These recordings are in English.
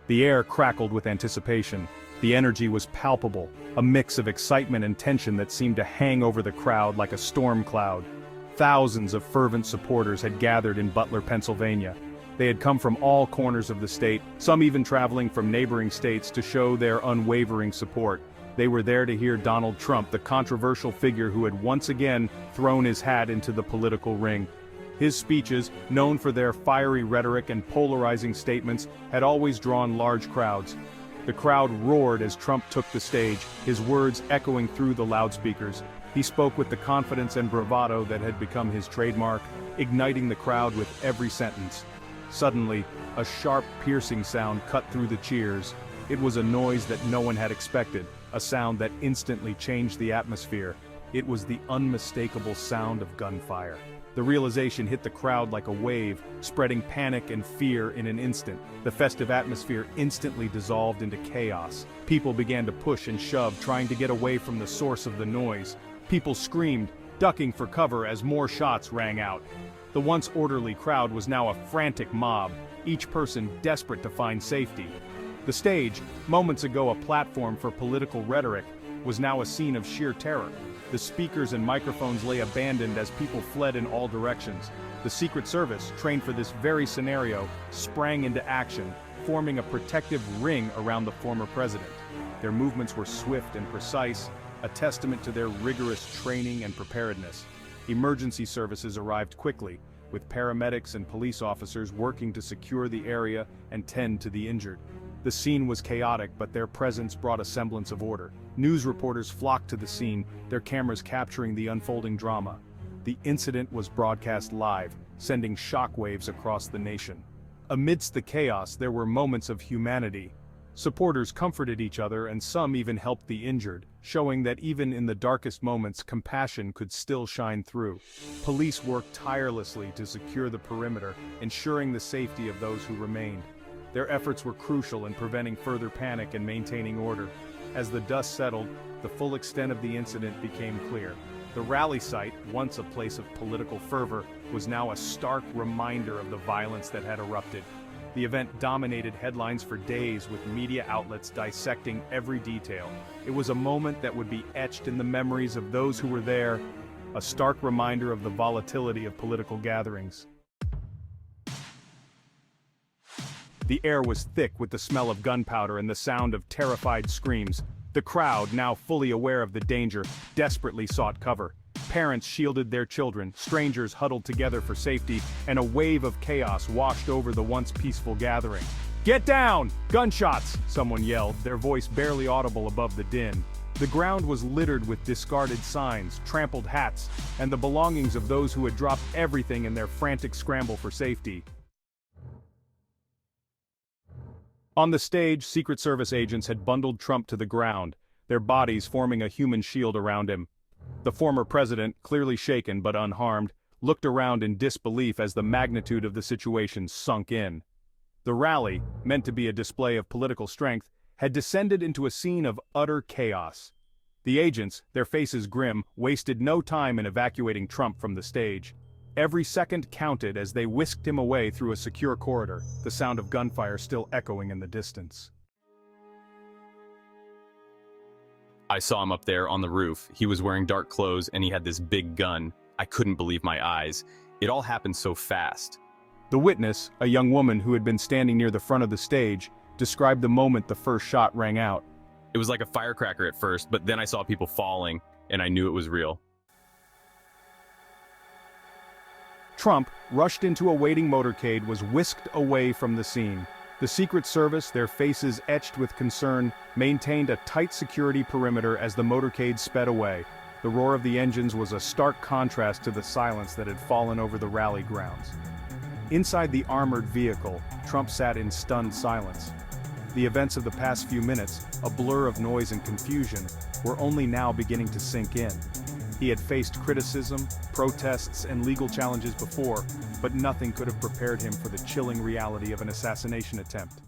The air crackled with anticipation. The energy was palpable, a mix of excitement and tension that seemed to hang over the crowd like a storm cloud. Thousands of fervent supporters had gathered in Butler, Pennsylvania. They had come from all corners of the state, some even traveling from neighboring states to show their unwavering support. They were there to hear Donald Trump, the controversial figure who had once again thrown his hat into the political ring. His speeches, known for their fiery rhetoric and polarizing statements, had always drawn large crowds. The crowd roared as Trump took the stage, his words echoing through the loudspeakers. He spoke with the confidence and bravado that had become his trademark, igniting the crowd with every sentence. Suddenly, a sharp, piercing sound cut through the cheers. It was a noise that no one had expected, a sound that instantly changed the atmosphere. It was the unmistakable sound of gunfire. The realization hit the crowd like a wave, spreading panic and fear in an instant. The festive atmosphere instantly dissolved into chaos. People began to push and shove, trying to get away from the source of the noise. People screamed, ducking for cover as more shots rang out. The once orderly crowd was now a frantic mob, each person desperate to find safety. The stage, moments ago a platform for political rhetoric, was now a scene of sheer terror. The speakers and microphones lay abandoned as people fled in all directions. The Secret Service, trained for this very scenario, sprang into action, forming a protective ring around the former president. Their movements were swift and precise, a testament to their rigorous training and preparedness. Emergency services arrived quickly, with paramedics and police officers working to secure the area and tend to the injured. The scene was chaotic, but their presence brought a semblance of order. News reporters flocked to the scene, their cameras capturing the unfolding drama. The incident was broadcast live, sending shockwaves across the nation. Amidst the chaos, there were moments of humanity. Supporters comforted each other and some even helped the injured, showing that even in the darkest moments, compassion could still shine through. Police worked tirelessly to secure the perimeter, ensuring the safety of those who remained. Their efforts were crucial in preventing further panic and maintaining order. As the dust settled, the full extent of the incident became clear. The rally site, once a place of political fervor, was now a stark reminder of the violence that had erupted. The event dominated headlines for days, with media outlets dissecting every detail. It was a moment that would be etched in the memories of those who were there, a stark reminder of the volatility of political gatherings. The air was thick with the smell of gunpowder and the sound of terrified screams. The crowd, now fully aware of the danger, desperately sought cover. Parents shielded their children, strangers huddled together for safety, and a wave of chaos washed over the once peaceful gathering. "Get down! Gunshots!" someone yelled, their voice barely audible above the din. The ground was littered with discarded signs, trampled hats, and the belongings of those who had dropped everything in their frantic scramble for safety. On the stage, Secret Service agents had bundled Trump to the ground, their bodies forming a human shield around him. The former president, clearly shaken but unharmed, looked around in disbelief as the magnitude of the situation sunk in. The rally, meant to be a display of political strength, had descended into a scene of utter chaos. The agents, their faces grim, wasted no time in evacuating Trump from the stage. Every second counted as they whisked him away through a secure corridor, the sound of gunfire still echoing in the distance. I saw him up there on the roof. He was wearing dark clothes and he had this big gun. I couldn't believe my eyes. It all happened so fast. The witness, a young woman who had been standing near the front of the stage, described the moment the first shot rang out. It was like a firecracker at first, but then I saw people falling, and I knew it was real. Trump, rushed into a waiting motorcade, was whisked away from the scene. The Secret Service, their faces etched with concern, maintained a tight security perimeter as the motorcade sped away. The roar of the engines was a stark contrast to the silence that had fallen over the rally grounds. Inside the armored vehicle, Trump sat in stunned silence. The events of the past few minutes, a blur of noise and confusion, were only now beginning to sink in. He had faced criticism, protests, and legal challenges before, but nothing could have prepared him for the chilling reality of an assassination attempt.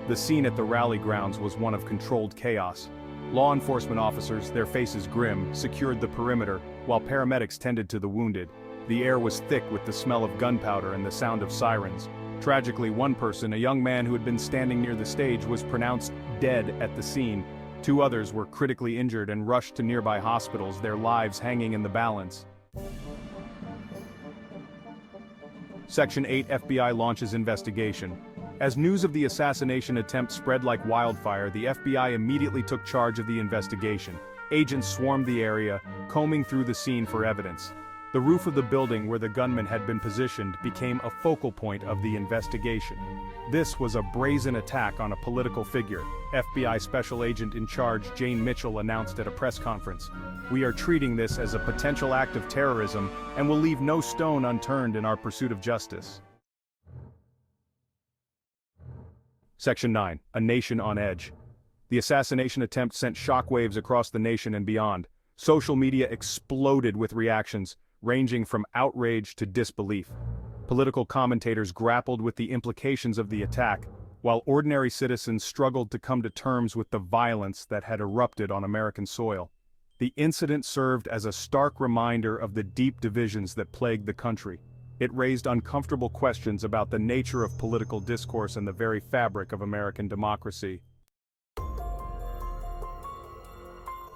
The scene at the rally grounds was one of controlled chaos. Law enforcement officers, their faces grim, secured the perimeter, while paramedics tended to the wounded. The air was thick with the smell of gunpowder and the sound of sirens. Tragically, one person, a young man who had been standing near the stage, was pronounced dead at the scene. Two others were critically injured and rushed to nearby hospitals, their lives hanging in the balance. Section 8 FBI launches investigation. As news of the assassination attempt spread like wildfire, the FBI immediately took charge of the investigation. Agents swarmed the area, combing through the scene for evidence. The roof of the building where the gunman had been positioned became a focal point of the investigation. This was a brazen attack on a political figure, FBI Special Agent in charge Jane Mitchell announced at a press conference. "We are treating this as a potential act of terrorism and will leave no stone unturned in our pursuit of justice." Section 9. A nation on edge. The assassination attempt sent shockwaves across the nation and beyond. Social media exploded with reactions, ranging from outrage to disbelief. Political commentators grappled with the implications of the attack, while ordinary citizens struggled to come to terms with the violence that had erupted on American soil. The incident served as a stark reminder of the deep divisions that plagued the country. It raised uncomfortable questions about the nature of political discourse and the very fabric of American democracy.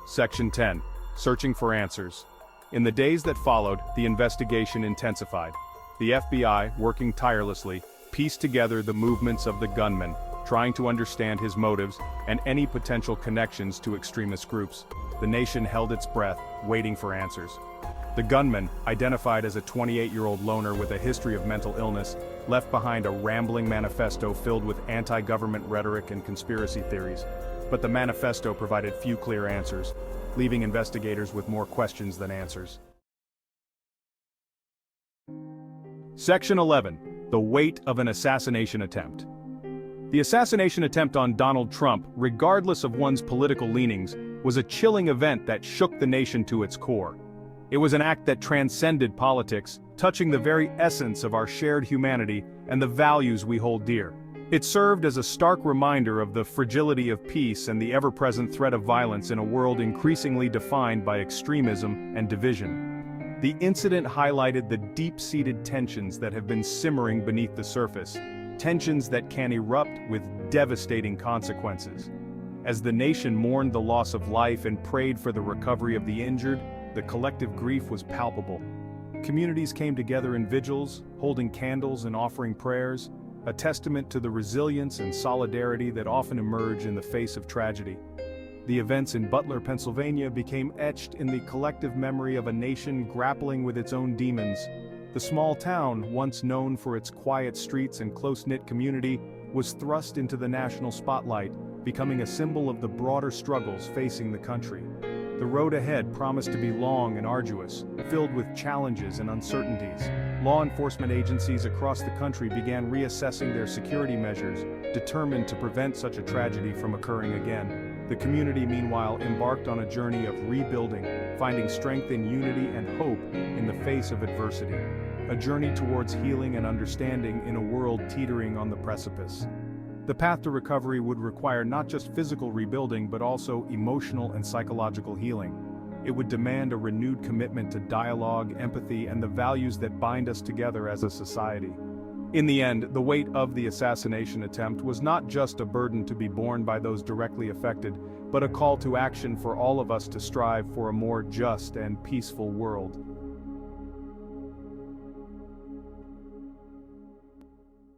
Section 10. Searching for answers. In the days that followed, the investigation intensified. The FBI, working tirelessly, pieced together the movements of the gunman, trying to understand his motives and any potential connections to extremist groups. The nation held its breath, waiting for answers. The gunman, identified as a 28-year-old loner with a history of mental illness, left behind a rambling manifesto filled with anti-government rhetoric and conspiracy theories. But the manifesto provided few clear answers, leaving investigators with more questions than answers. Section 11. The weight of an assassination attempt. The assassination attempt on Donald Trump, regardless of one's political leanings, was a chilling event that shook the nation to its core. It was an act that transcended politics, touching the very essence of our shared humanity and the values we hold dear. It served as a stark reminder of the fragility of peace and the ever-present threat of violence in a world increasingly defined by extremism and division. The incident highlighted the deep-seated tensions that have been simmering beneath the surface, tensions that can erupt with devastating consequences. As the nation mourned the loss of life and prayed for the recovery of the injured, the collective grief was palpable. Communities came together in vigils, holding candles and offering prayers, a testament to the resilience and solidarity that often emerge in the face of tragedy. The events in Butler, Pennsylvania became etched in the collective memory of a nation grappling with its own demons. The small town, once known for its quiet streets and close-knit community, was thrust into the national spotlight, becoming a symbol of the broader struggles facing the country. The road ahead promised to be long and arduous, filled with challenges and uncertainties. Law enforcement agencies across the country began reassessing their security measures, determined to prevent such a tragedy from occurring again. The community, meanwhile, embarked on a journey of rebuilding, finding strength in unity and hope in the face of adversity. A journey towards healing and understanding in a world teetering on the precipice. The path to recovery would require not just physical rebuilding but also emotional and psychological healing. It would demand a renewed commitment to dialogue, empathy, and the values that bind us together as a society. In the end, the weight of the assassination attempt was not just a burden to be borne by those directly affected, but a call to action for all of us to strive for a more just and peaceful world.